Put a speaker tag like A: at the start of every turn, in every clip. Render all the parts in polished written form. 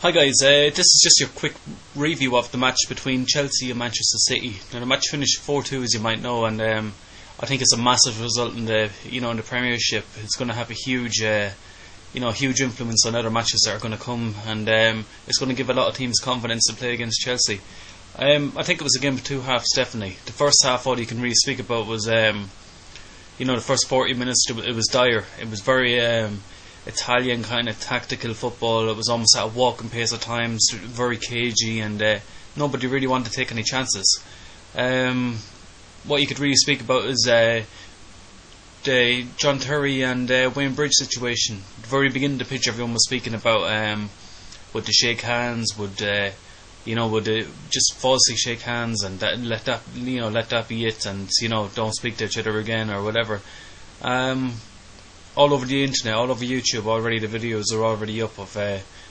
A: Hi guys, this is just your quick review of the match between Chelsea and Manchester City. Now the match finished 4-2 as you might know, and I think it's a massive result in the in the Premiership. It's going to have a huge huge influence on other matches that are going to come, and it's going to give a lot of teams confidence to play against Chelsea. I think it was a game of two halves definitely. The first half, all you can really speak about was the first 40 minutes. It was dire. It was very Italian kind of tactical football. It was almost at a walking pace at times, very cagey, and nobody really wanted to take any chances. What you could really speak about is the John Terry and Wayne Bridge situation. At the very beginning of the pitch, everyone was speaking about would they shake hands, would they just falsely shake hands and let that be it, and don't speak to each other again or whatever. All over the internet, all over YouTube already, the videos are already up of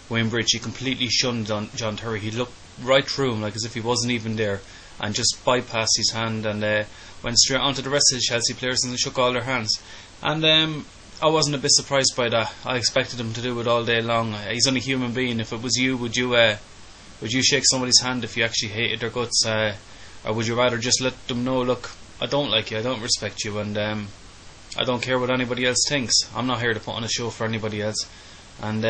A: Wayne Bridge. He completely shunned John Terry. He looked right through him like as if he wasn't even there, and just bypassed his hand and went straight onto the rest of the Chelsea players and shook all their hands. And I wasn't a bit surprised by that. I expected him to do it all day long. He's only a human being. If it was you, would you shake somebody's hand if you actually hated their guts, or would you rather just let them know, look, I don't like you, I don't respect you, and I don't care what anybody else thinks. I'm not here to put on a show for anybody else, and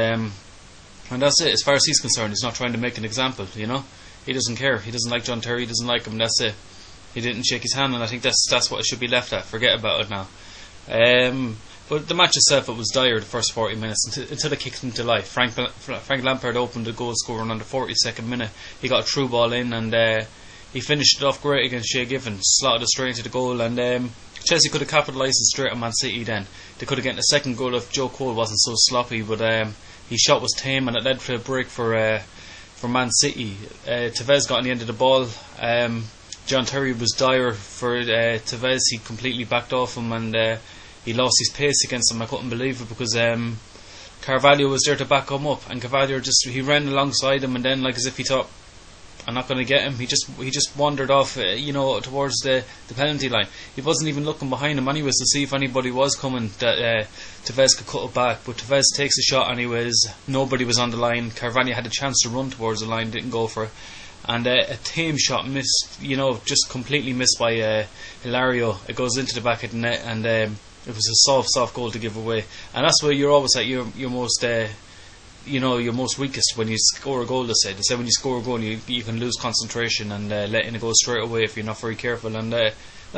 A: that's it. As far as he's concerned, he's not trying to make an example. He doesn't care. He doesn't like John Terry. He doesn't like him. That's it. He didn't shake his hand, and I think that's what it should be left at. Forget about it now. But the match itself, it was dire the first 40 minutes until it kicked into life. Frank Lampard opened the goal scoring on the 42nd minute. He got a through ball in, and he finished it off great against Shea Given, slotted it straight into the goal, and Chelsea could have capitalised straight on Man City then. They could have gotten a second goal if Joe Cole wasn't so sloppy, but his shot was tame and it led to a break for Man City. Tevez got on the end of the ball. John Terry was dire for Tevez. He completely backed off him, and he lost his pace against him. I couldn't believe it, because Carvalho was there to back him up, and Carvalho he ran alongside him, and then like as if he thought, I'm not going to get him. He just wandered off, towards the penalty line. He wasn't even looking behind him anyways to see if anybody was coming that Tevez could cut it back. But Tevez takes a shot anyways. Nobody was on the line. Carvalho had a chance to run towards the line, didn't go for it. And a tame shot missed, just completely missed by Hilario. It goes into the back of the net, and it was a soft goal to give away. And that's where you're always at your most your most weakest, when you score a goal. They say when you score a goal, you can lose concentration and letting it go straight away if you're not very careful, and that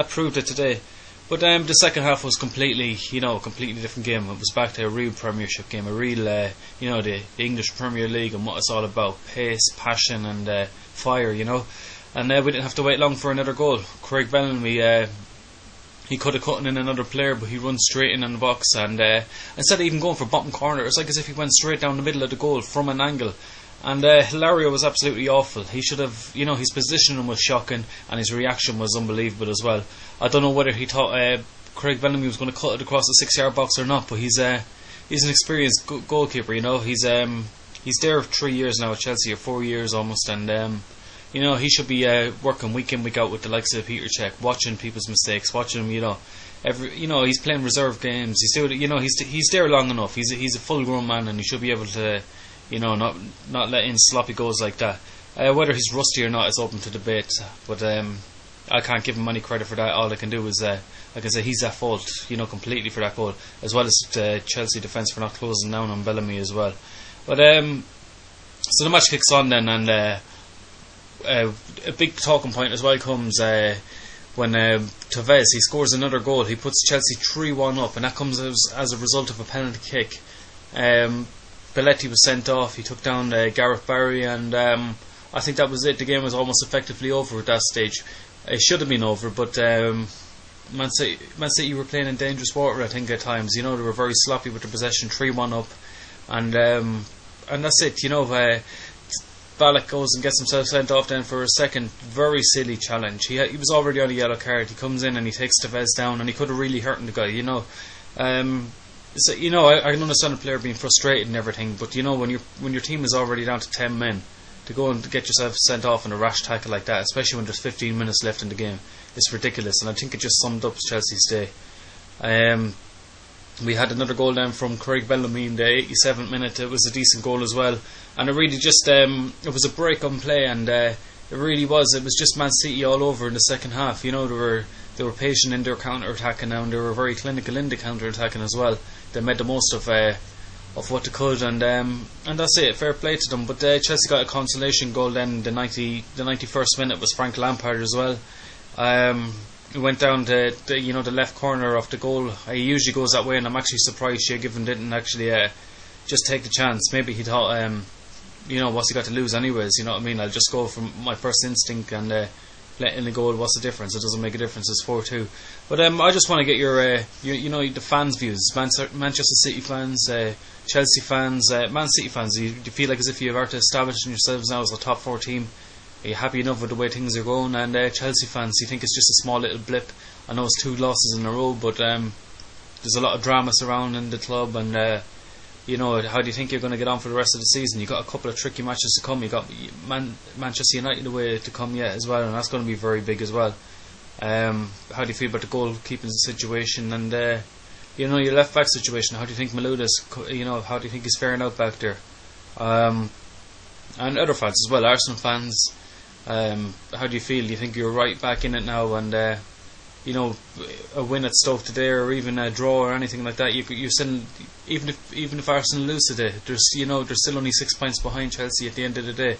A: proved it today. But the second half was completely different game. It was back to a real Premiership game, a real the English Premier League and what it's all about: pace, passion, and fire. And we didn't have to wait long for another goal. Craig Bellamy, he could have cut in another player, but he runs straight in the box, and instead of even going for bottom corner, it's like as if he went straight down the middle of the goal from an angle. And Hilario was absolutely awful. He should have, his positioning was shocking, and his reaction was unbelievable as well. I don't know whether he thought Craig Bellamy was going to cut it across the 6-yard box or not, but he's an experienced goalkeeper. He's there 3 years now at Chelsea, or 4 years almost, and he should be working week in, week out with the likes of Peter Cech, watching people's mistakes, watching him. He's playing reserve games. He's there long enough. He's a full-grown man, and he should be able to, not let in sloppy goals like that. Whether he's rusty or not is open to debate, but I can't give him any credit for that. All I can do is, like I say, he's at fault, completely for that goal, as well as the Chelsea defence for not closing down on Bellamy as well. But so the match kicks on then, and a big talking point as well comes when Tevez, he scores another goal. He puts Chelsea 3-1 up, and that comes as a result of a penalty kick. Belletti was sent off. He took down Gareth Barry, and I think that was it. The game was almost effectively over at that stage. It should have been over, but Man City were playing in dangerous water, I think, at times. They were very sloppy with the possession, 3-1 up, and that's it. Ballack goes and gets himself sent off then for a second very silly challenge. He was already on a yellow card. He comes in and he takes Tevez down, and he could have really hurt the guy. I can understand a player being frustrated and everything, but when your team is already down to 10 men, to go and get yourself sent off in a rash tackle like that, especially when there's 15 minutes left in the game, it's ridiculous. And I think it just summed up Chelsea's day. We had another goal then from Craig Bellamy in the 87th minute. It was a decent goal as well, and it really just it was a break on play, and it really was. It was just Man City all over in the second half. You know, they were patient in their counter attacking, and they were very clinical in the counter attacking as well. They made the most of what they could, and that's it. Fair play to them. But Chelsea got a consolation goal then. The 91st minute was Frank Lampard as well. He went down the left corner of the goal. He usually goes that way, and I'm actually surprised Shea Given didn't actually just take the chance. Maybe he thought, what's he got to lose anyways? You know what I mean? I'll just go from my first instinct and let in the goal. What's the difference? It doesn't make a difference. It's 4-2. But I just want to get your the fans' views. Manchester City fans, Chelsea fans, Man City fans. Do you feel like as if you are establishing yourselves now as a top 4 team? Are you happy enough with the way things are going? And Chelsea fans, do you think it's just a small little blip? I know it's 2 losses in a row, but there's a lot of drama surrounding the club, and how do you think you're going to get on for the rest of the season? You've got a couple of tricky matches to come. You've got Manchester United away to come yet as well, and that's going to be very big as well. How do you feel about the goalkeeping situation and your left back situation? How do you think Malouda's, how do you think he's faring out back there? And other fans as well, Arsenal fans. How do you feel? Do you think you're right back in it now, and a win at Stoke today, or even a draw or anything like that? You still, even if Arsenal lose today, there's still only 6 points behind Chelsea at the end of the day,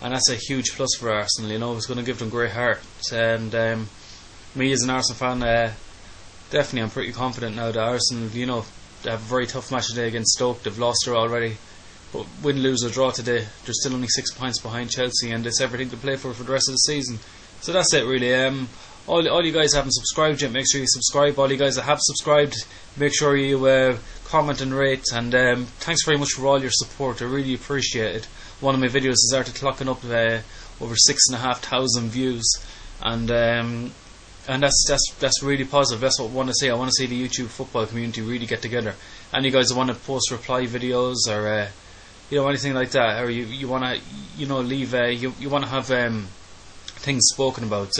A: and that's a huge plus for Arsenal. It's going to give them great heart. And me as an Arsenal fan, definitely I'm pretty confident now that Arsenal, they have a very tough match today against Stoke. They've lost her already. But win, lose or draw today, they're still only 6 points behind Chelsea, and it's everything to play for the rest of the season. So that's it really. All you guys haven't subscribed yet, make sure you subscribe. All you guys that have subscribed, make sure you comment and rate. And thanks very much for all your support. I really appreciate it. One of my videos is started clocking up over 6,500 views, and that's really positive. That's what I want to see. I want to see the YouTube football community really get together. And you guys that want to post reply videos or anything like that, or you want to leave you want to have things spoken about,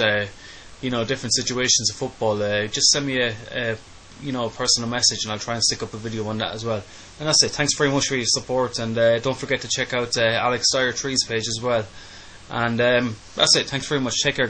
A: different situations of football, just send me a personal message, and I'll try and stick up a video on that as well. And that's it. Thanks very much for your support, and don't forget to check out Alex Dyer Trees page as well. And that's it. Thanks very much. Take care.